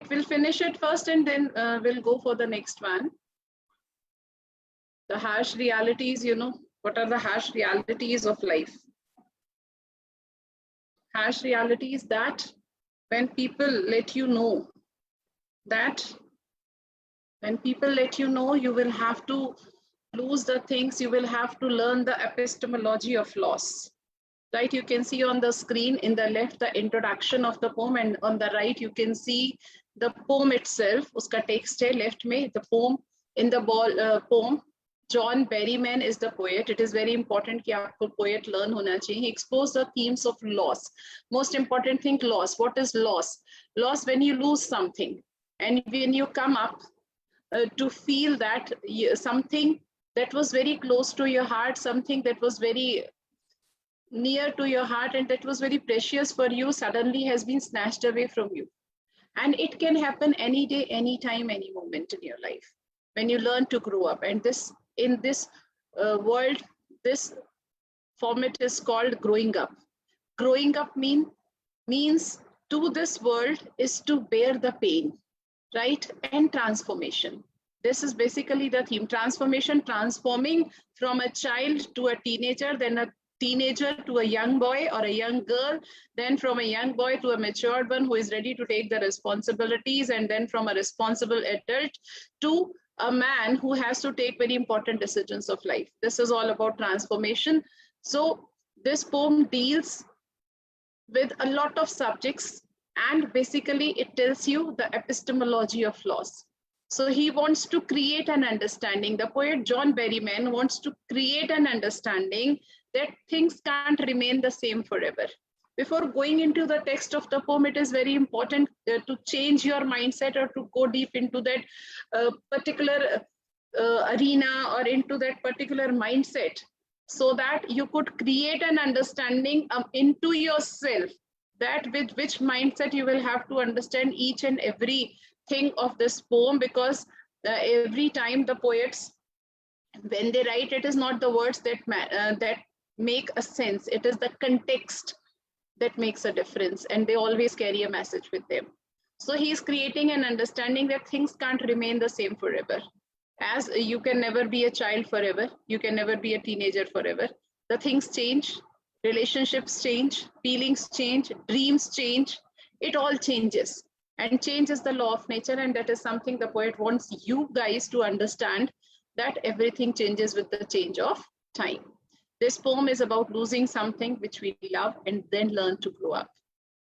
we'll finish it first and then we'll go for the next one. The harsh realities, you know, what are the harsh realities of life? Harsh realities that when people let you know that you will have to lose the things, you will have to learn the epistemology of loss. Right, you can see on the screen in the left the introduction of the poem, and on the right you can see the poem itself. Uska text hai left mein, the poem. In the poem, John Berryman is the poet. It is very important कि आपको poet learn होना चाहिए. He exposed the themes of loss. Most important thing, loss. What is loss? Loss when you lose something, and when you come up to feel that something that was very close to your heart, something that was very near to your heart and that was very precious for you, suddenly has been snatched away from you. And it can happen any day, any time, any moment in your life when you learn to grow up. And this, in this world, this format is called growing up. Growing up means to this world is to bear the pain, right? And transformation. This is basically the theme. Transformation, transforming from a child to a teenager, then a teenager to a young boy or a young girl, then from a young boy to a matured one who is ready to take the responsibilities, and then from a responsible adult to a man who has to take very important decisions of life. This is all about transformation. So this poem deals with a lot of subjects, and basically it tells you the epistemology of loss. So he wants to create an understanding. The poet John Berryman wants to create an understanding that things can't remain the same forever. Before going into the text of the poem, it is very important to change your mindset or to go deep into that particular arena or into that particular mindset, so that you could create an understanding into yourself, that with which mindset you will have to understand each and every thing of this poem, because every time the poets, when they write, it is not the words that make a sense, it is the context that makes a difference, and they always carry a message with them. So he is creating an understanding that things can't remain the same forever. As you can never be a child forever, you can never be a teenager forever. The things change, relationships change, feelings change, dreams change, it all changes. And change is the law of nature, and that is something the poet wants you guys to understand, that everything changes with the change of time. This poem is about losing something which we love and then learn to grow up.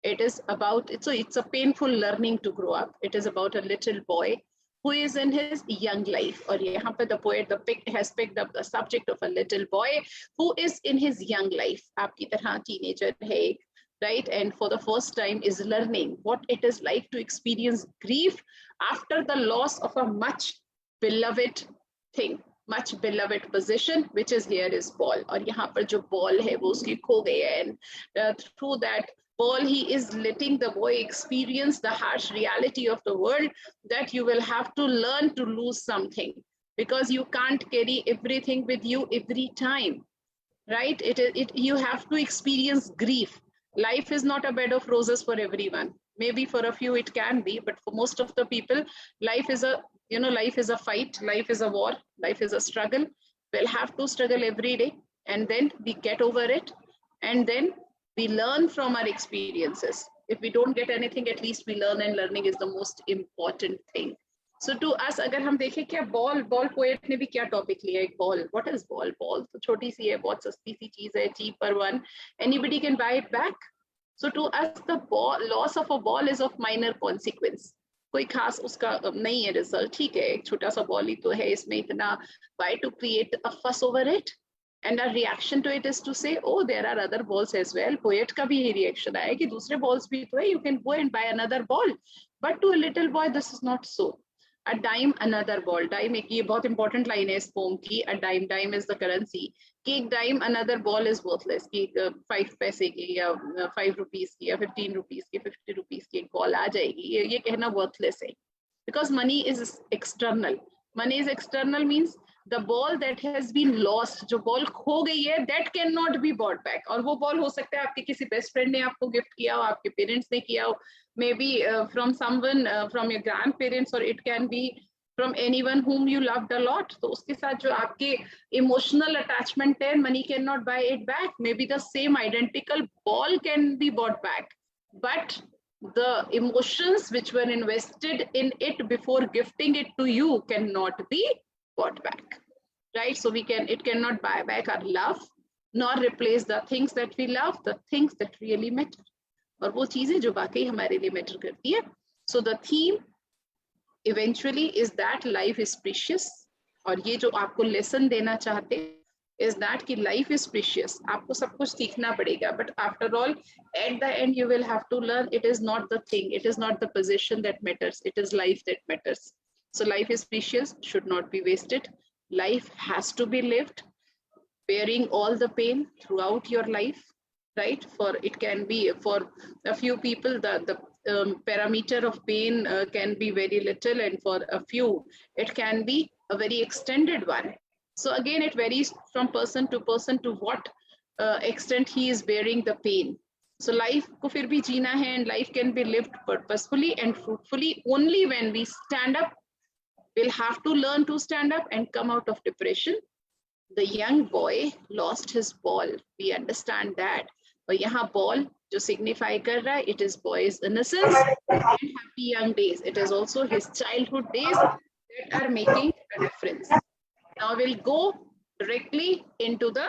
It is about, it's a painful learning to grow up. It is about a little boy who is in his young life. Or yahan pe the poet has picked up the subject of a little boy who is in his young life. Aapki tarah teenager hai, right? And for the first time is learning what it is like to experience grief after the loss of a much beloved thing, much beloved possession, which is here is ball. Or yahan par jo ball hai wo uski kho gayi, and through that ball he is letting the boy experience the harsh reality of the world, that you will have to learn to lose something, because you can't carry everything with you every time, right? You have to experience grief. Life is not a bed of roses for everyone. Maybe for a few it can be, but for most of the people, life is a fight, life is a war, life is a struggle. We'll have to struggle every day, and then we get over it, and then we learn from our experiences. If we don't get anything, at least we learn, and learning is the most important thing. So to us, अगर हम देखें क्या ball poet ने भी क्या topic लिया, एक ball. What is ball? Ball तो छोटी सी है, बहुत सस्ती सी चीज है, cheap per one. Anybody can buy it back. So to us, the loss of a ball is of minor consequence. कोई खास उसका नहीं है result. ठीक है, एक छोटा सा ball ही तो है, इसमें इतना, why to create a fuss over it? And our reaction to it is to say, oh, there are other balls as well. Poet का भी ये reaction आया कि दूसरे balls भी तो है, you can go and buy another ball. But to a little boy, this is not so. A dime, another ball. Dime एक ये बहुत important line है इस poem की. A dime is the currency. कि एक dime, another ball is worthless. कि 5 पैसे की या 5 rupees की या 15 rupees की 50 rupees की एक ball आ जाएगी. ये कहना worthless है. Because money is external. Money is external means the ball that has been lost, जो ball खो गई है, that cannot be bought back. और वो ball हो सकता है आपके किसी best friend ने आपको gift किया हो, आपके parents ने किया हो, maybe from someone from your grandparents, or it can be from anyone whom you loved a lot. तो उसके साथ जो आपके emotional attachment है, money cannot buy it back. Maybe the same identical ball can be bought back, but the emotions which were invested in it before gifting it to you cannot be bought back, right? So it cannot buy back our love, nor replace the things that we love, the things that really matter, और वो चीजें जो वाकई हमारे लिए matter करती है. So the theme eventually is that life is precious, और ये जो आपको लेसन देना चाहते is that कि life is precious. आपको सब कुछ सीखना पड़ेगा, but after all, at the end you will have to learn it is not the thing, it is not the position that matters, it is life that matters. So life is precious, should not be wasted. Life has to be lived, bearing all the pain throughout your life, right? For it can be, for a few people, the parameter of pain can be very little, and for a few, it can be a very extended one. So again, it varies from person to what extent he is bearing the pain. So life को फिर भी जीना है, and life can be lived purposefully and fruitfully only when we stand up. We'll have to learn to stand up and come out of depression. The young boy lost his ball. We understand that. और यहाँ ball जो signify कर रहा है, it is boy's innocence and happy young days. It is also his childhood days that are making a difference. Now we'll go directly into the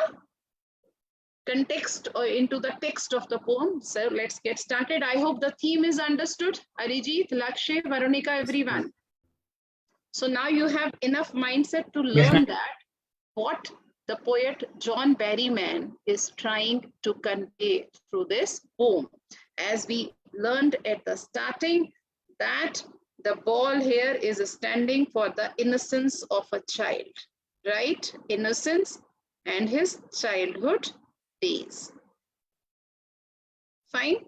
context or into the text of the poem. So let's get started. I hope the theme is understood. Arijit, Lakshay, Veronica, everyone. So now you have enough mindset to learn that what the poet John Berryman is trying to convey through this poem. As we learned at the starting, that the ball here is standing for the innocence of a child, right? Innocence and his childhood days. Fine.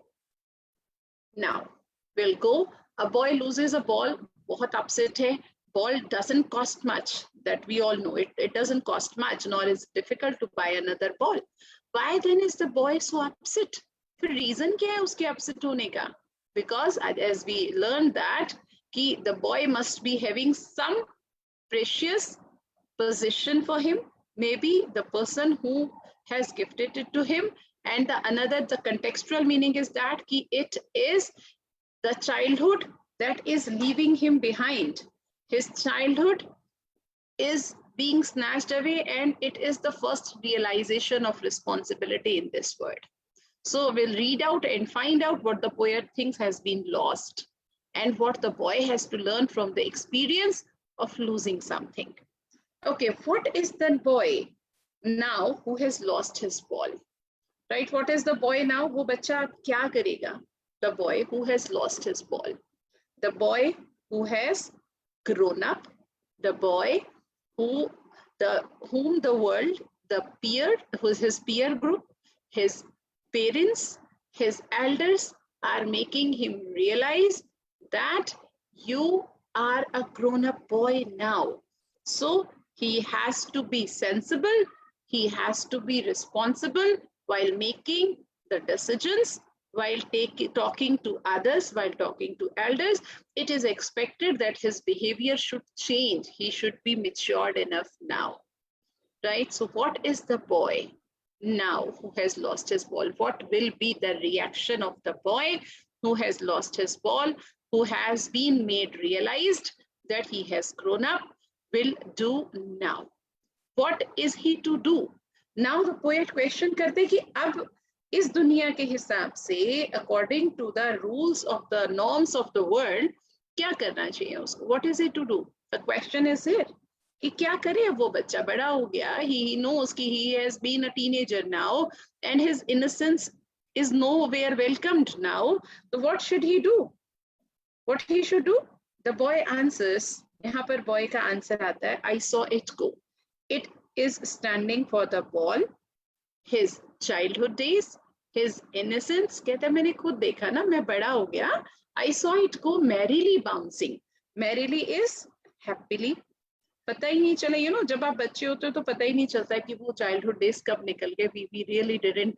Now we'll go. A boy loses a ball, बहुत upset है. Ball doesn't cost much, that we all know. It doesn't cost much, nor is it difficult to buy another ball. Why then is the boy so upset? फिर reason क्या है उसके upset होने का? Because as we learned that कि the boy must be having some precious possession for him, maybe the person who has gifted it to him, and the contextual meaning is that कि it is the childhood that is leaving him behind. His childhood is being snatched away, and it is the first realization of responsibility in this world. So we'll read out and find out what the poet thinks has been lost and what the boy has to learn from the experience of losing something. Okay, what is the boy now who has lost his ball? Right, what is the boy now? वो बच्चा क्या करेगा? The boy who has lost his ball. The boy who has grown up. The boy whom the world, the peer, who's his peer group, his parents, his elders are making him realize that you are a grown-up boy now. So he has to be sensible, he has to be responsible while making the decisions, while talking to others, while talking to elders. It is expected that his behavior should change. He should be matured enough now, right? So what is the boy now who has lost his ball? What will be the reaction of the boy who has lost his ball, who has been made realized that he has grown up, will do now? What is he to do? Now the poet question करते कि अब इस दुनिया के हिसाब से, according to the rules of the norms of the world, क्या करना चाहिए उसको? What is it to do? The question is here. कि क्या करे? अब वो बच्चा बड़ा हो गया. He knows कि he has been a teenager now, and his innocence is nowhere welcomed now. So what should he do? What he should do? The boy answers. यहाँ पर boy का answer आता है. I saw it go. It is standing for the ball, his childhood days, his innocence. कहता मैंने खुद देखा ना, मैं बड़ा हो गया. I saw it go merrily bouncing. Merrily is happily. पता ही नहीं चला, यू नो, जब आप बच्चे होते हो तो पता ही नहीं चलता कि वो चाइल्डहुड डेज कब निकल गए. वी रियली डिडंट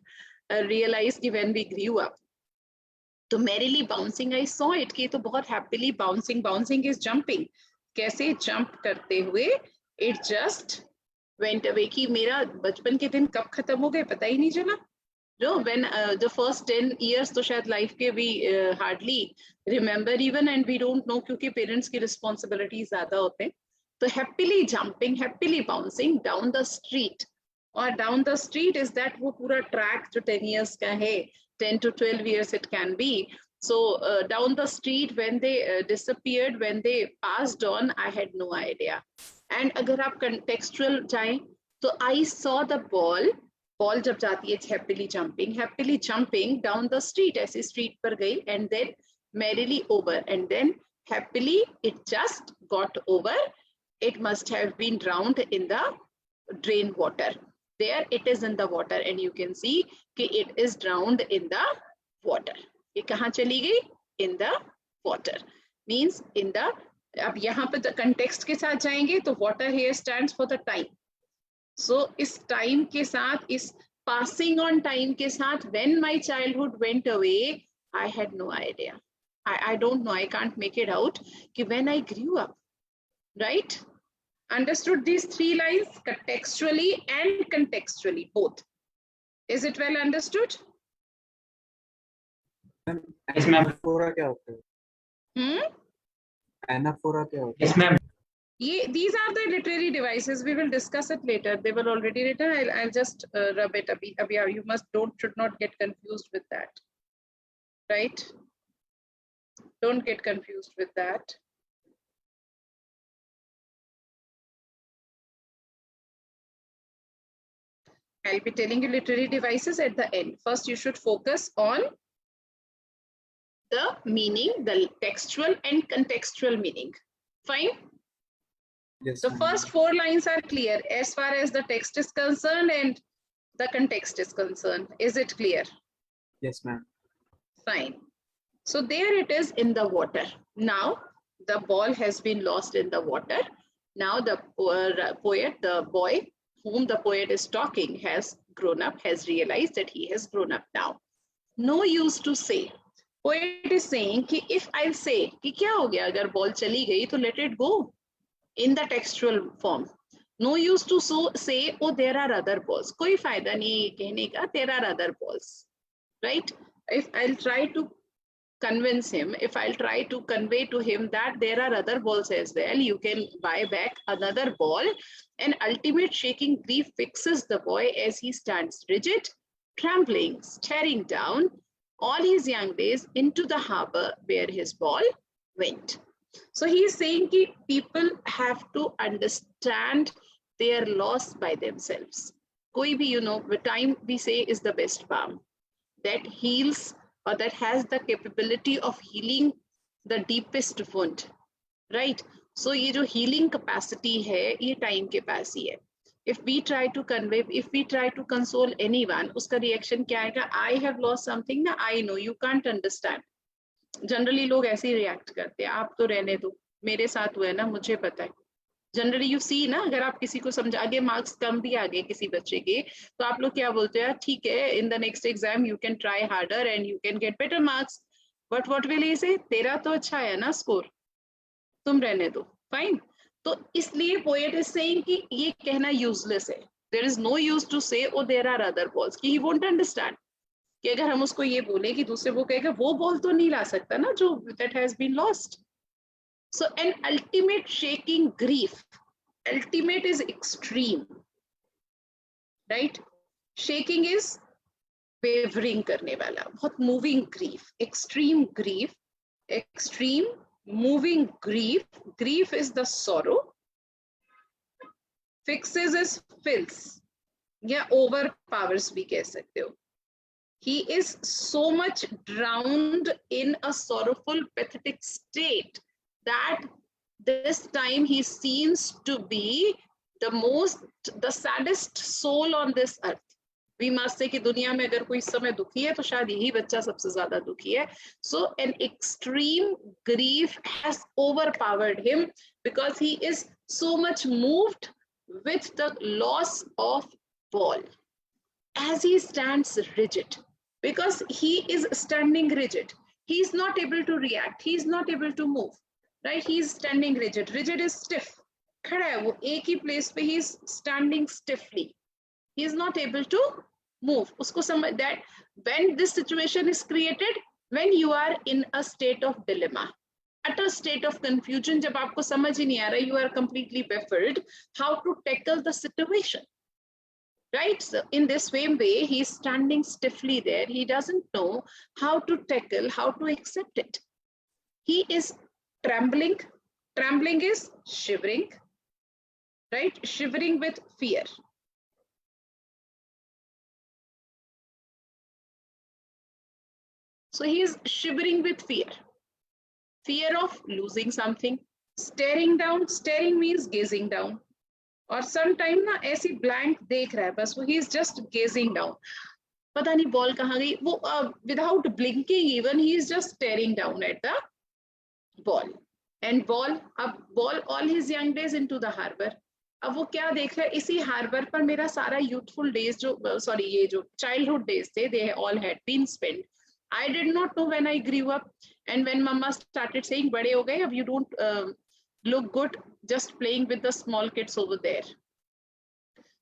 रियलाइज कि व्हेन वी ग्रू अप. तो merrily bouncing, I saw it कि तो बहुत happily bouncing. Bouncing is jumping. कैसे jump करते हुए it just went away. कि मेरा बचपन के दिन कब खत्म हो गए पता ही नहीं चला. No, when the first 10 years तो शायद life के we hardly remember even, and we don't know क्योंकि parents की responsibilities ज़्यादा होते हैं. तो happily jumping, happily bouncing down the street. और down the street is that वो पूरा track जो 10 years का है, 10 to 12 years it can be. So down the street when they disappeared, when they passed on, I had no idea. And अगर आप contextual जाएं तो I saw the ball जब जाती है happily jumping down the street, ऐसे street पर गई, and then merrily over, and then happily it just got over. It must have been drowned in the drain water. There it is in the water, and you can see कि it is drowned in the water. ये कहाँ चली गई? In the water. Means in the, अब यहाँ पे context के साथ जाएंगे तो water here stands for the time. So इस time के साथ, इस passing on time के साथ, when my childhood went away, I had no idea. I don't know, I can't make it out कि when I grew up, right? Understood these three lines contextually and contextually, both. Is it well understood? Yes, ma'am. Anaphora क्या होता है? Anaphora क्या होता है? Yes, ma'am. These are the literary devices. We will discuss it later. They were already written. I'll just rub it. You should not get confused with that. Right? Don't get confused with that. I'll be telling you literary devices at the end. First, you should focus on the meaning, the textual and contextual meaning. Fine? Yes, the first 4 lines are clear as far as the text is concerned and the context is concerned. Is it clear? Yes, ma'am. Fine. So there it is in the water. Now the ball has been lost in the water. Now the poet, the boy whom the poet is talking, has grown up, has realized that he has grown up now. No use to say. Poet is saying कि if I'll say कि क्या हो गया अगर ball चली गई तो let it go. In the textual form, no use to say, oh, there are other balls. कोई फायदा नहीं है ये कहने का, there are other balls, right? If I'll try to convince him, if I'll try to convey to him that there are other balls as well, you can buy back another ball. An ultimate shaking grief fixes the boy as he stands rigid, trembling, staring down all his young days into the harbor where his ball went. So he is saying that people have to understand their loss by themselves. Koi bhi, you know, the time we say is the best balm that heals or that has the capability of healing the deepest wound, right? So ye jo healing capacity hai, ye time ke paas hi hai. If we try to convey, if we try to console anyone, uska reaction kya aayega? I have lost something, na I know, you can't understand. Generally लोग ऐसे ही react करते हैं, आप तो रहने दो, मेरे साथ हुआ है ना, मुझे पता है. जनरली यू सी ना, अगर आप किसी को समझा, आगे मार्क्स कम भी आ गए किसी बच्चे के, तो आप लोग क्या बोलते हैं? ठीक है, in the next exam you can try harder and you can get better marks. But what will he से? तेरा तो अच्छा है ना स्कोर, तुम रहने दो. फाइन. तो इसलिए पोएट इज सेइंग कि ये कहना यूजलेस है. There is no use to say oh there are other balls, कि ही वोंट अंडरस्टैंड. कि अगर हम उसको ये बोले कि दूसरे वो कहेगा वो बॉल तो नहीं ला सकता ना जो that has been lost. So an ultimate shaking grief, ultimate is extreme, right? Shaking is wavering करने वाला, बहुत moving grief, extreme moving grief. Grief is the sorrow, fixes is fills या overpowers भी कह सकते हो. He is so much drowned in a sorrowful, pathetic state that this time he seems to be the saddest soul on this earth. We must say कि दुनिया में अगर कोई इस समय दुखी है तो शायद यही बच्चा सबसे ज्यादा दुखी है. So an extreme grief has overpowered him because he is so much moved with the loss of ball. As he stands rigid, because he is standing rigid, he is not able to react, he is not able to move, right? He is standing rigid. Rigid is stiff. खड़ा है वो एक ही place पे, he is standing stiffly. He is not able to move. उसको समझ that when this situation is created, when you are in a state of dilemma, utter state of confusion, जब आपको समझ ही नहीं आ रहा, you are completely baffled how to tackle the situation. Right? So in this same way, he's standing stiffly there. He doesn't know how to tackle, how to accept it. He is trembling. Trembling is shivering, right? Shivering with fear. So he is shivering with fear. Fear of losing something. Staring down. Staring means gazing down. और some time ना ऐसी blank देख रहा है बस वो, he is just gazing down, पता नहीं बॉल कहाँ गई, वो without blinking even he is just staring down at the ball. And ball, अब ball all his young days into the harbour. अब वो क्या देख रहा है, इसी हार्बर पर मेरा सारा यूथफुल डेज जो सॉरी ये जो चाइल्डहुड डेज थे, they all had been spend. I did not know when I grew up, and when mama started saying बड़े हो गए अब, you don't look good just playing with the small kids over there.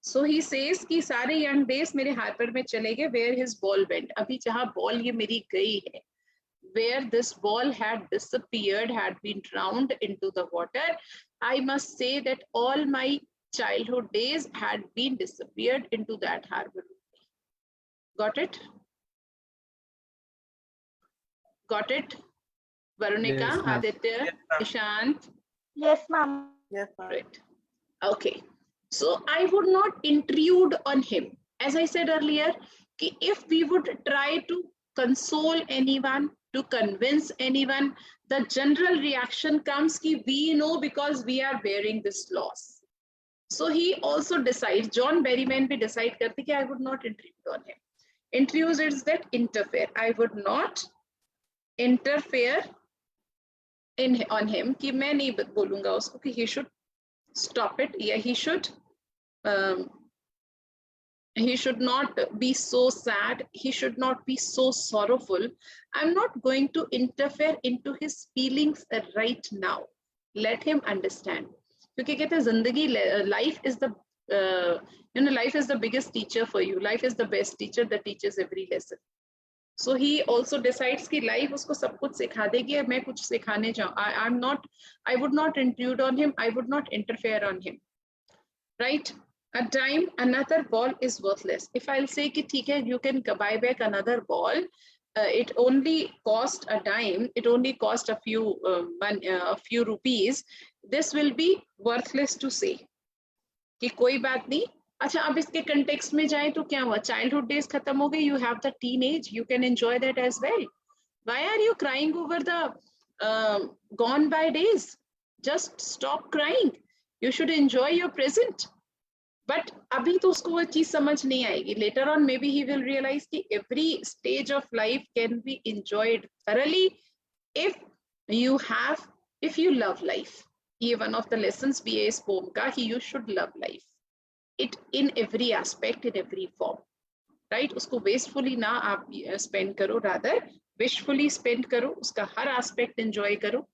So he says कि सारे young days मेरे harbour में चले गए. Where his ball went, अभी जहाँ बॉल ये मेरी गई है, where this ball had disappeared, had been drowned into the water, I must say that all my childhood days had been disappeared into that harbor. Got it? Got it? Varunika, Yes, ma'am. Aditya, Yes, ma'am. Ishant. Yes, ma'am. Yes, ma'am. Right. Okay. So I would not intrude on him. As I said earlier, कि if we would try to console anyone, to convince anyone, the general reaction comes कि we know because we are bearing this loss. So he also decides, John Berryman भी decide करती कि I would not intrude on him. Intrude is that interfere. I would not interfere on him कि मैं नहीं बोलूंगा उसको कि he should stop it, yeah, he should not be so sad, he should not be so sorrowful. I'm not going to interfere into his feelings right now. Let him understand. क्योंकि कहते हैं जिंदगी, life is the life is the biggest teacher for you. Life is the best teacher that teaches every lesson. So he also decides कि life उसको सब कुछ सिखा देगी, मैं कुछ सिखाने जाऊँ. I would not intrude on him. I would not interfere on him. Right? A dime, another ball is worthless. If I'll say कि ठीक है, you can buy back another ball. It only cost a dime. It only cost a few rupees. This will be worthless to say. कि कोई बात नहीं. अच्छा, अब इसके कंटेक्स्ट में जाए तो क्या हुआ, चाइल्डहुड डेज खत्म हो गए, you have the teenage, you can enjoy that age well. Why are you crying over the gone by days? Just stop crying. You should enjoy your present. But अभी तो उसको वो चीज समझ नहीं आएगी. Later on maybe he will realise कि every stage of life can be enjoyed thoroughly if you love life. ये one of the lessons भी है इस poem का, कि you should love life. It in every aspect, in every form, right? उसको wastefully ना आप spend करो, rather wishfully spend करो, उसका हर aspect enjoy करो.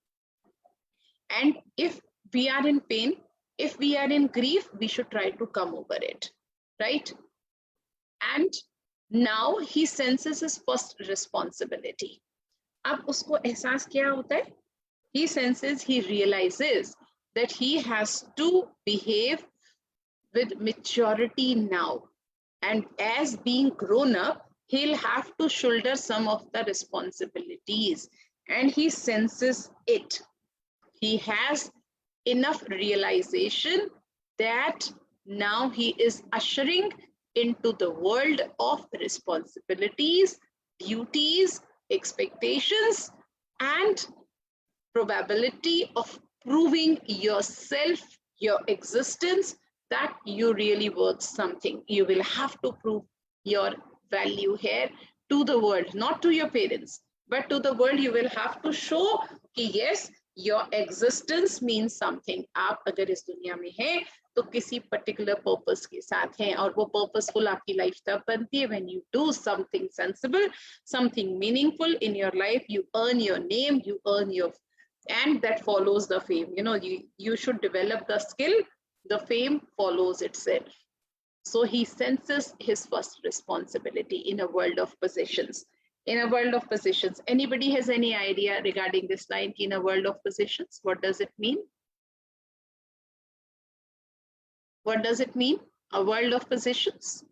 And if we are in pain, if we are in grief, we should try to come over it, right? And now he senses his first responsibility. अब उसको एहसास क्या होता है? He senses, he realizes that he has to behave with maturity now, and as being grown up, he'll have to shoulder some of the responsibilities, and he senses it. He has enough realization that now he is ushering into the world of responsibilities, duties, expectations, and probability of proving yourself, your existence, that you really worth something. You will have to prove your value here to the world, not to your parents, but to the world. You will have to show कि yes, Your existence means something. आप अगर इस दुनिया में हैं तो किसी particular purpose के साथ हैं, और वो purposeful आपकी life तब बनती है when you do something sensible, something meaningful in your life. You earn your name, you earn your, and that follows the fame. You know, you should develop the skill, the fame follows itself. So he senses his first responsibility in a world of possessions. In a world of possessions, anybody has any idea regarding this line, in a world of possessions? What does it mean? What does it mean? A world of possessions?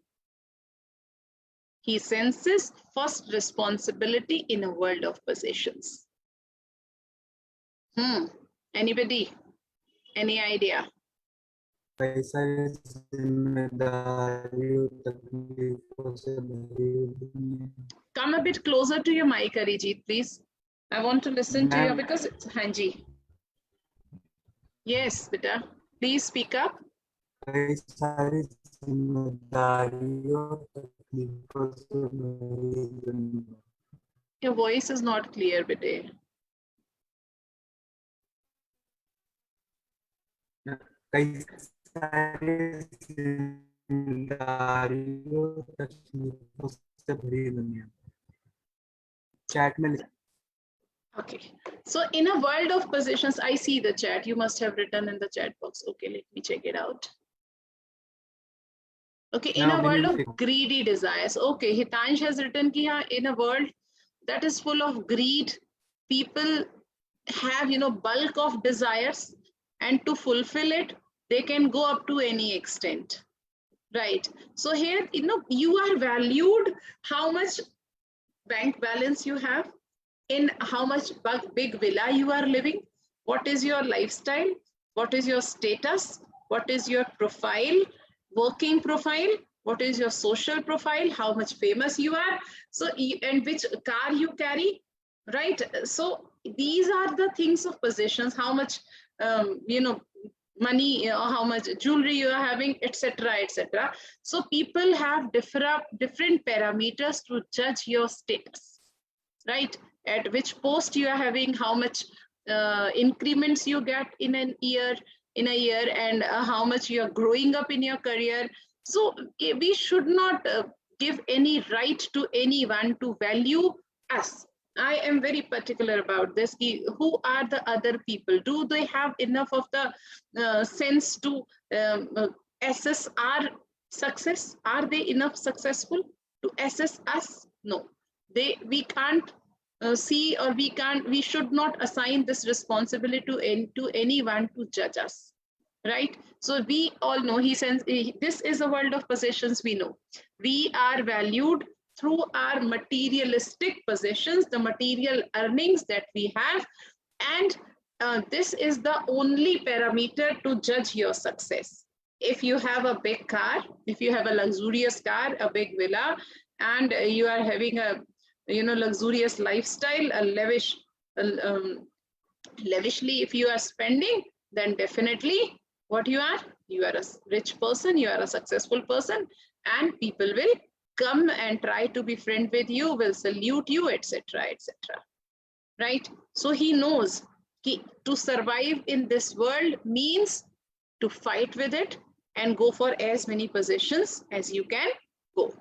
He senses first responsibility in a world of possessions. Anybody? Any idea? Come a bit closer to your mic, Arijit, please. I want to listen to you because it's Hanji. Yes, beta. Please speak up. Your voice is not clear, beta. Chat में. Okay, so in a world of possessions, I see the chat. You must have written in the chat box. Okay, let me check it out. Okay, in a world of greedy desires. Okay, Hitansh has written here, in a world that is full of greed, people have, you know, bulk of desires, and to fulfill it, they can go up to any extent, right? So here, you know, you are valued how much bank balance you have, in how much big villa you are living, what is your lifestyle, what is your status, what is your profile, working profile, what is your social profile, how much famous you are, so, and which car you carry, right? So these are the things of possessions, how much you know, money, how much jewelry you are having, etc., etc. So people have different parameters to judge your status, right? At which post you are having, how much increments you get in a year, and how much you are growing up in your career. So we should not give any right to anyone to value us. I am very particular about this. Who are the other people? Do they have enough of the sense to assess our success? Are they enough successful to assess us? No, we can't see, or we should not assign this responsibility to anyone to judge us, right? So we all know, he says, this is a world of possessions. We know we are valued through our materialistic possessions, the material earnings that we have, and this is the only parameter to judge your success. If you have a big car, if you have a luxurious car, a big villa, and you are having a, you know, luxurious lifestyle, a lavishly if you are spending, then definitely what you are a rich person, you are a successful person, and people will come and try to be friend with you, will salute you, etc., etc., right? So he knows to survive in this world means to fight with it and go for as many possessions as you can go.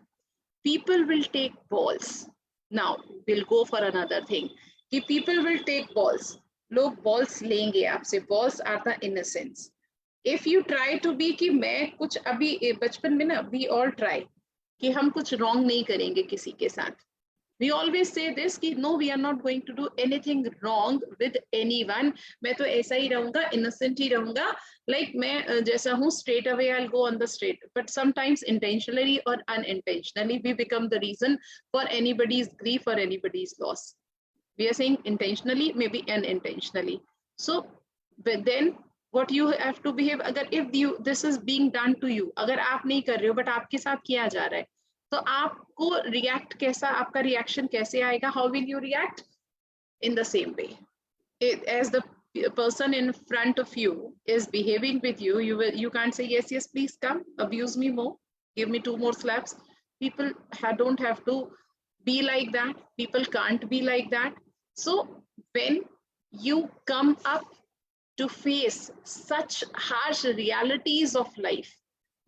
People will take balls. Now we'll go for another thing. People will take balls. Log balls लेंगे आपसे. Balls are the innocence. If you try to be कि मैं कुछ अभी बचपन में ना, we all try कि हम कुछ wrong नहीं करेंगे किसी के साथ. We always say this कि no, we are not going to do anything wrong with anyone. मैं तो ऐसा ही रहूँगा, innocent ही रहूँगा. Like मैं जैसा हूँ, straight away I'll go on the straight. But sometimes intentionally or unintentionally we become the reason for anybody's grief or anybody's loss. We are saying intentionally, maybe unintentionally. So but then what you have to behave, अगर if this is being done to you, अगर आप नहीं कर रहे हो but आपके साथ किया जा रहा है, तो आपको react कैसा, आपका reaction कैसे आएगा? How will you react? In the same way. As the person in front of you is behaving with you, you can't say yes, yes, please come, abuse me more, give me 2 more slaps. People don't have to be like that. People can't be like that. So when you come up to face such harsh realities of life,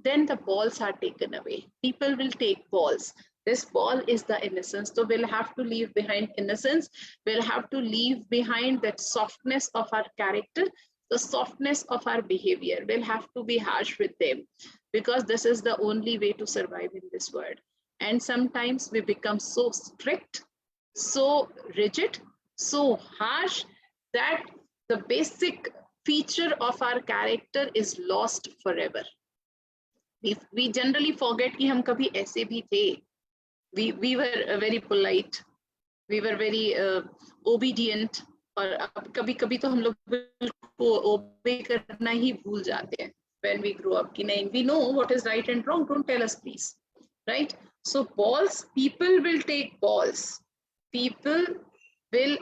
then the balls are taken away. People will take balls. This ball is the innocence. So we'll have to leave behind innocence. We'll have to leave behind that softness of our character, the softness of our behavior. We'll have to be harsh with them because this is the only way to survive in this world. And sometimes we become so strict, so rigid, so harsh that the basic feature of our character is lost forever. We generally forget कि हम कभी ऐसे भी थे. We were very polite, we were very obedient, और अब कभी कभी तो हम लोग obey करना ही भूल जाते हैं when we grow up कि नहीं, we know what is right and wrong, don't tell us please, right? So balls, people will take balls. People will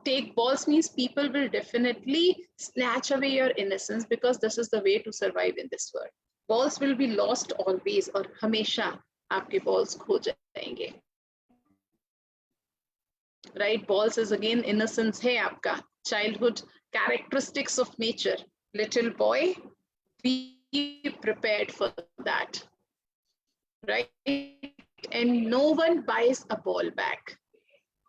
take balls means people will definitely snatch away your innocence because this is the way to survive in this world. Balls will be lost always, और हमेशा आपके balls खो जाएंगे. Right? Balls is again innocence है आपका, childhood characteristics of nature. Little boy, be prepared for that. Right? And no one buys a ball back.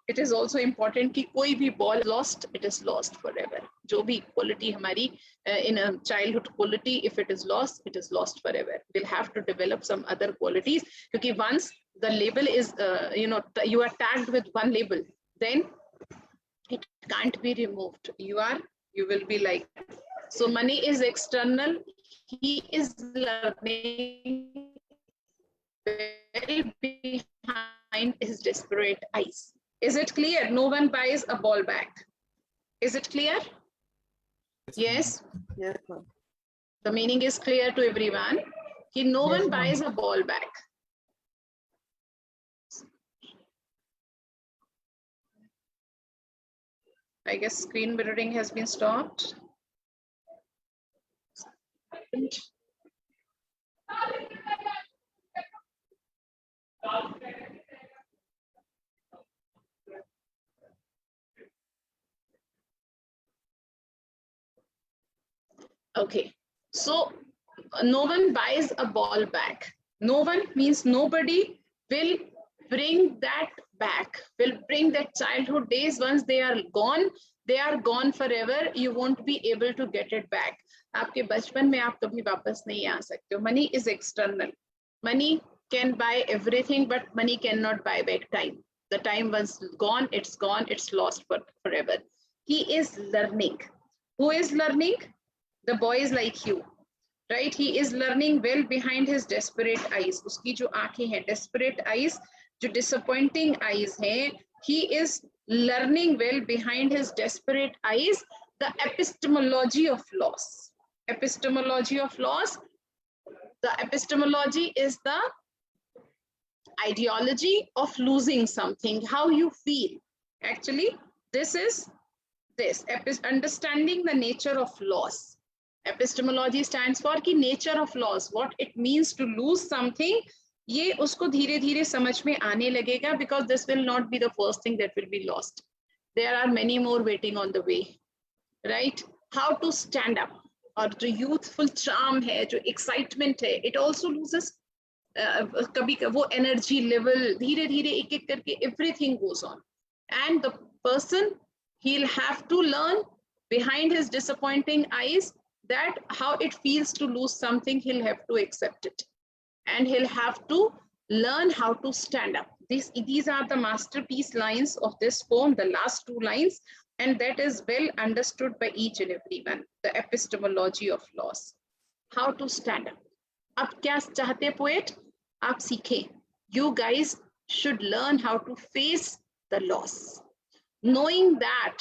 It is also important कि कोई भी ball lost, it is lost forever. जो भी quality हमारी in a childhood quality, if it is lost forever. We'll have to develop some other qualities because once the label is, you are tagged with one label, then it can't be removed. You will be like, so money is external. He is learning well behind his desperate eyes. Is it clear? No one buys a ball back. Is it clear? Yes? Yes, ma'am. The meaning is clear to everyone. No one buys a ball back. I guess screen mirroring has been stopped. Okay, so no one buys a ball back. No one means nobody will bring that back, will bring that childhood days. Once they are gone forever. You won't be able to get it back. आपके बचपन में आप कभी वापस नहीं आ सकते हो. Money is external. Money can buy everything, but money cannot buy back time. The time was gone, it's lost forever. He is learning. Who is learning? The boy is like you, right? He is learning well behind his desperate eyes. Uski jo aankhein hai, desperate eyes, jo disappointing eyes hai, he is learning well behind his desperate eyes the epistemology of loss. Epistemology of loss. The epistemology is the ideology of losing something, how you feel. Actually, this is understanding the nature of loss. Epistemology stands for कि nature of loss, what it means to lose something. ये उसको धीरे धीरे समझ में आने लगेगा because this will not be the first thing that will be lost. There are many more waiting on the way, right? How to stand up, और जो youthful charm है, जो excitement है, it also loses. कभी वो energy level धीरे धीरे एक एक करके everything goes on, and the person, he'll have to learn behind his disappointing eyes that how it feels to lose something. He'll have to accept it, and he'll have to learn how to stand up. These are the masterpiece lines of this poem, the last two lines, and that is well understood by each and everyone. The epistemology of loss, how to stand up. अब क्या चाहते poet? आप सीखें. You guys should learn how to face the loss, knowing that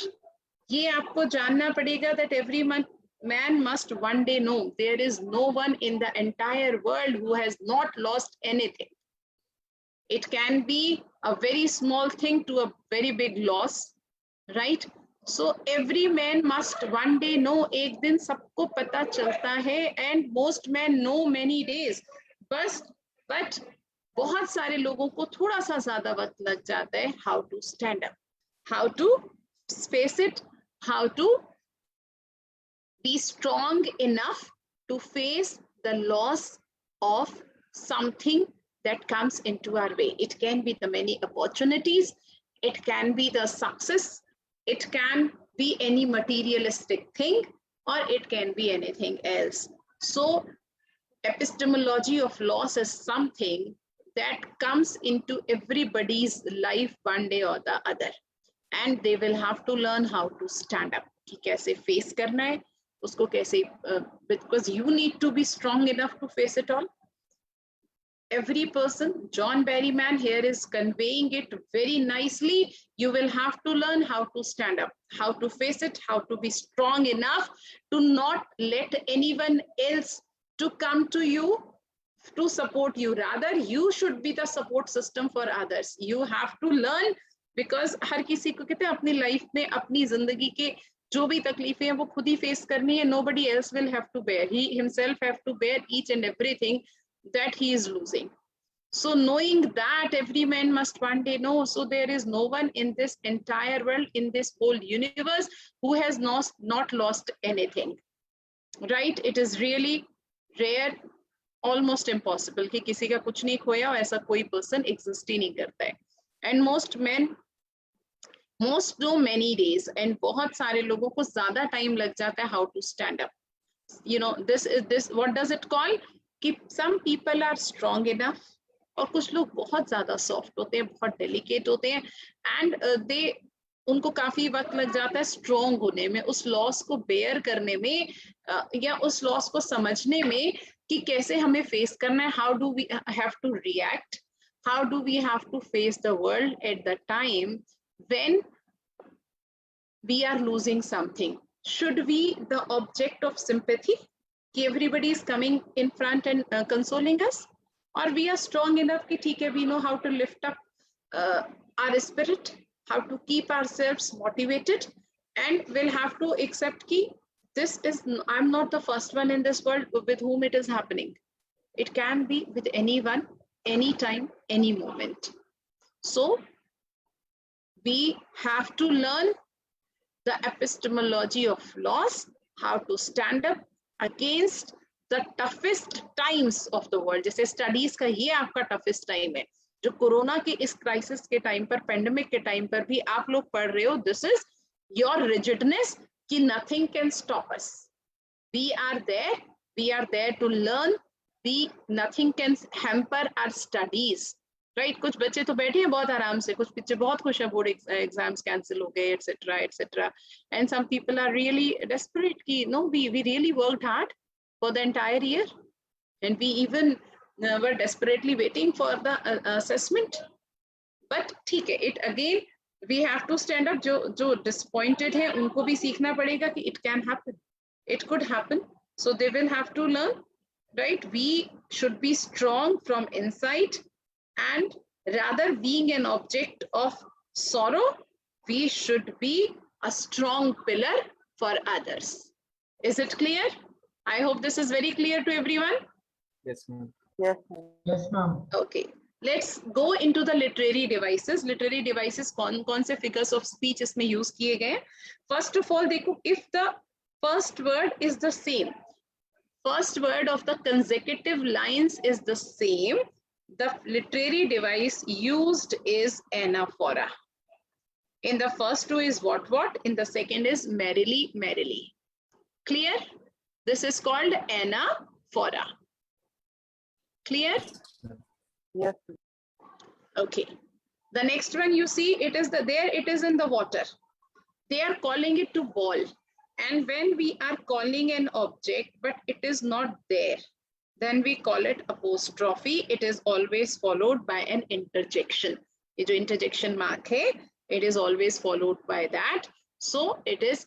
ये आपको जानना पड़ेगा that every man must one day know there is no one in the entire world who has not lost anything. It can be a very small thing to a very big loss, right? So every man must one day know. एक दिन सबको पता चलता है, and most men know many days. But बहुत सारे लोगों को थोड़ा सा ज्यादा वक्त लग जाता है how to stand up, how to face it, how to be strong enough to face the loss of something that comes into our way. It can be the many opportunities, it can be the success, it can be any materialistic thing, or it can be anything else. So epistemology of loss is something that comes into everybody's life one day or the other, and they will have to learn how to stand up कि कैसे face करना है उसको कैसे, because you need to be strong enough to face it all. Every person, John Berryman here is conveying it very nicely. You will have to learn how to stand up, how to face it, how to be strong enough to not let anyone else to come to you to support you. Rather, you should be the support system for others. You have to learn, because हर किसी को कहते हैं अपनी life में अपनी जिंदगी के जो भी तकलीफें हैं वो खुद ही फेस करनी है. Nobody else will have to bear. He himself have to bear each and everything that he is losing. So knowing that every man must one day know, so there is no one in this entire world, in this whole universe, who has not lost anything, right? It is really rare, almost impossible कि किसी का कुछ नहीं खोया और ऐसा कोई person exist ही नहीं करता है. And most men, most do many days, and बहुत सारे लोगों को ज़्यादा time लग जाता है how to stand up. You know, this what does it call? कि some people are strong enough, और कुछ लोग बहुत ज़्यादा soft होते हैं, बहुत delicate होते हैं, and उनको काफी वक्त लग जाता है strong होने में, उस loss को bear करने में, या उस loss को समझने में कि कैसे हमें face करना है, how do we have to react, how do we have to face the world at the time when we are losing something. Should we the object of sympathy? Everybody is coming in front and consoling us, or we are strong enough कि ठीक है, we know how to lift up our spirit, how to keep ourselves motivated, and we'll have to accept कि this is, I'm not the first one in this world with whom it is happening. It can be with anyone, anytime, any moment. So we have to learn the epistemology of loss, how to stand up against the toughest times of the world. जैसे studies का ये आपका toughest time है, जो corona के इस crisis के time पर, pandemic के time पर भी आप लोग पढ़ रहे हो, this is your rigidness कि nothing can stop us. We are there to learn. Nothing can hamper our studies. Right? कुछ बच्चे तो बैठे हैं बहुत आराम से, कुछ बच्चे बहुत खुश हैं बोर्ड एग्जाम्स कैंसिल हो गए, etc. And some people are really desperate कि no, we really worked hard for the entire year, and we even were desperately waiting for the assessment. But ठीक है, it again we have to stand up. जो disappointed हैं उनको भी सीखना पड़ेगा कि it can happen, it could happen. So they will have to learn, right? We should be strong from inside. And rather being an object of sorrow, we should be a strong pillar for others. Is it clear? I hope this is very clear to everyone. Yes, ma'am. Yes, ma'am. Okay, let's go into the literary devices. Literary devices कौन से figures of speech इसमें use किए गए? First of all, देखो, if the first word is the same, first word of the consecutive lines is the same, the literary device used is anaphora. In the first two is what, in the second is merrily. Clear? This is called anaphora. Clear? Yes. Okay. The next one you see, it is it is in the water. They are calling it to ball. And when we are calling an object, but it is not there, then we call it apostrophe. It is always followed by an interjection. ये जो interjection mark है, it is always followed by that. So it is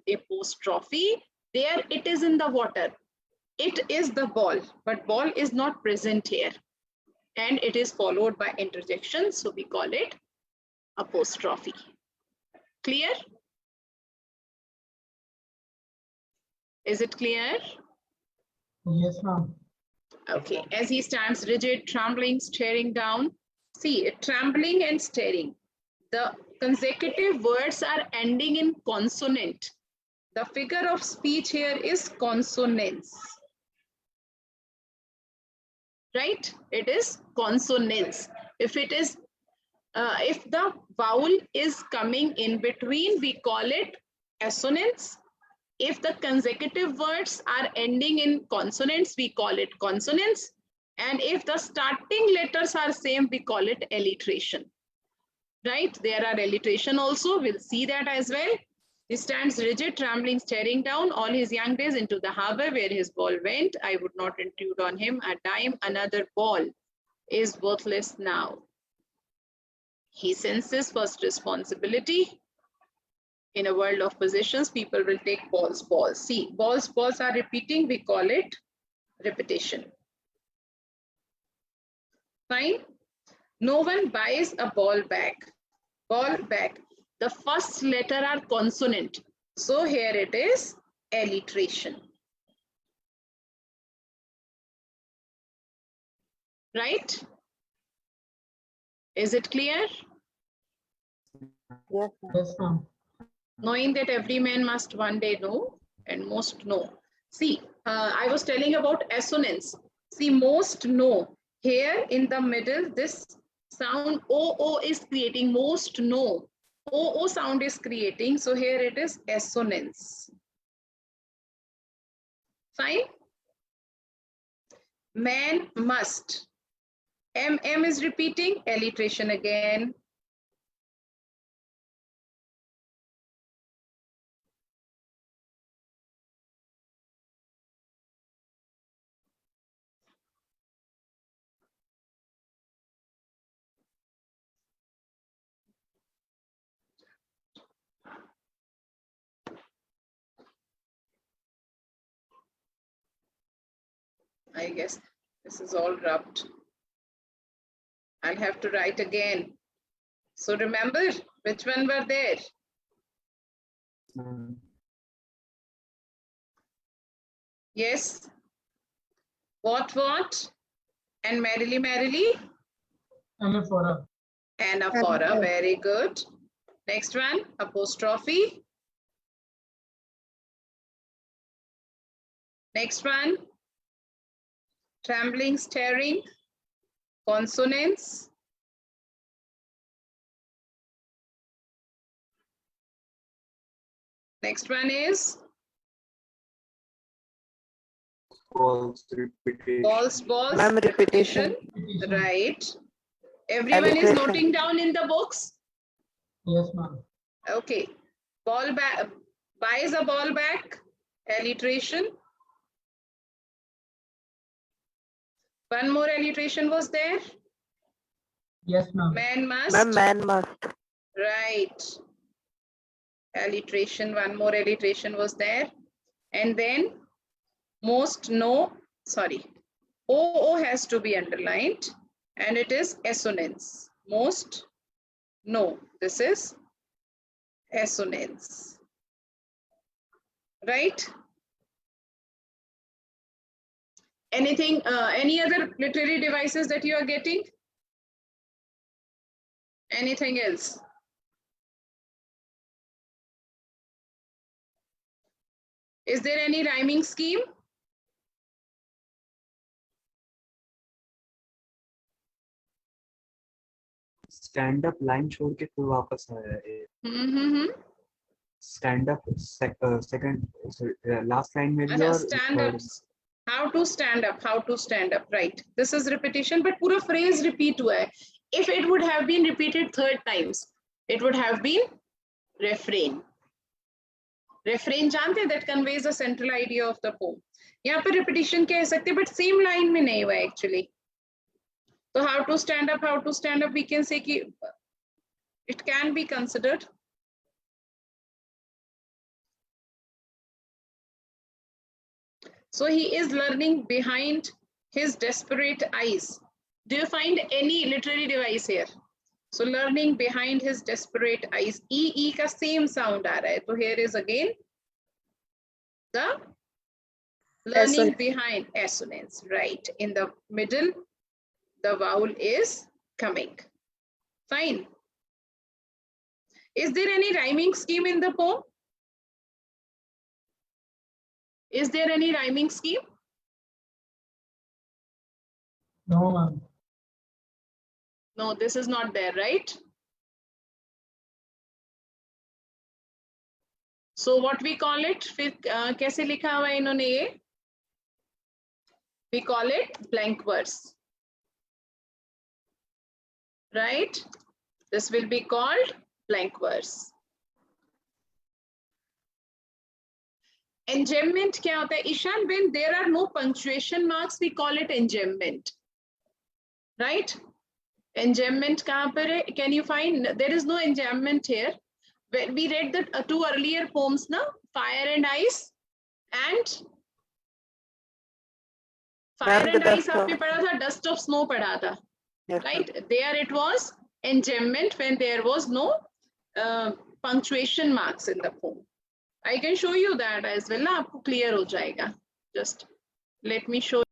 apostrophe. There it is in the water. It is the ball, but ball is not present here. And it is followed by interjection. So we call it apostrophe. Clear? Is it clear? Yes, ma'am. Okay, as he stands rigid, trembling, staring down. See, trembling and staring. The consecutive words are ending in consonant. The figure of speech here is consonants. Right? It is consonants. If it is, if the vowel is coming in between, we call it assonance. If the consecutive words are ending in consonants, we call it consonants. And if the starting letters are same, we call it alliteration. Right? There are alliteration also. We'll see that as well. He stands rigid, trembling, staring down all his young days into the harbor where his ball went. I would not intrude on him a dime. Another ball is worthless now. He senses first responsibility. In a world of possessions, people will take balls. See, balls are repeating. We call it repetition. Fine. No one buys a ball bag. Ball bag. The first letter are consonant. So here it is alliteration. Right? Is it clear? Yes, ma'am. Knowing that every man must one day know and most know. See, I was telling about assonance. See, most know. Here in the middle, this sound O is creating, most know. O sound is creating. So here it is assonance. Fine. Man must. M is repeating, alliteration again. I guess this is all rubbed. I'll have to write again. So remember, which one were there? Yes. What? And merrily? Anaphora. Anaphora, very good. Next one, apostrophe. Next one, trembling, staring, consonants. Next one is balls, repetition. Balls. Ma'am, repetition. Right. Everyone is noting down in the books? Yes, ma'am. Okay. Buys a ball back. Alliteration. One more alliteration was there. Yes, ma'am. Man must. Ma'am, man must. Right. Alliteration. One more alliteration was there. And then most no. Sorry. O has to be underlined. And it is assonance. Most no. This is assonance. Right? Anything, any other literary devices that you are getting? Anything else? Is there any rhyming scheme? Stand up line छोड़ के फिर वापस आया है. Stand up second last line में भी और stand up. How to stand up, right? This is repetition, but पूरा phrase repeat हुआ है. If it would have been repeated 3rd times, it would have been refrain. Refrain जानते हैं, that conveys the central idea of the poem. यहाँ पर repetition कह सकते, but same line में नहीं हुआ actually. So how to stand up, we can say कि it can be considered. So he is learning behind his desperate eyes. Do you find any literary device here? So learning behind his desperate eyes. E का same sound आ रहा है. So here is again the learning behind assonance. Right. In the middle, the vowel is coming. Fine. Is there any rhyming scheme in the poem? Is there any rhyming scheme? No, ma'am. No, this is not there, right? So what we call it? फिर कैसे लिखा हुआ है इन्होंने ये? We call it blank verse, right? This will be called blank verse. Enjambment क्या होता है? Ishan, when there are no punctuation marks, we call it enjambment, right? Enjambment कहाँ पर है? Can you find? There is no enjambment here. When we read the two earlier poems, na, Fire and Ice and Fire and Ice आपने पढ़ा था, Dust of Snow पढ़ा था, right? There it was enjambment when there was no punctuation marks in the poem. I can show you that as well. ना आपको clear हो जाएगा. Just let me show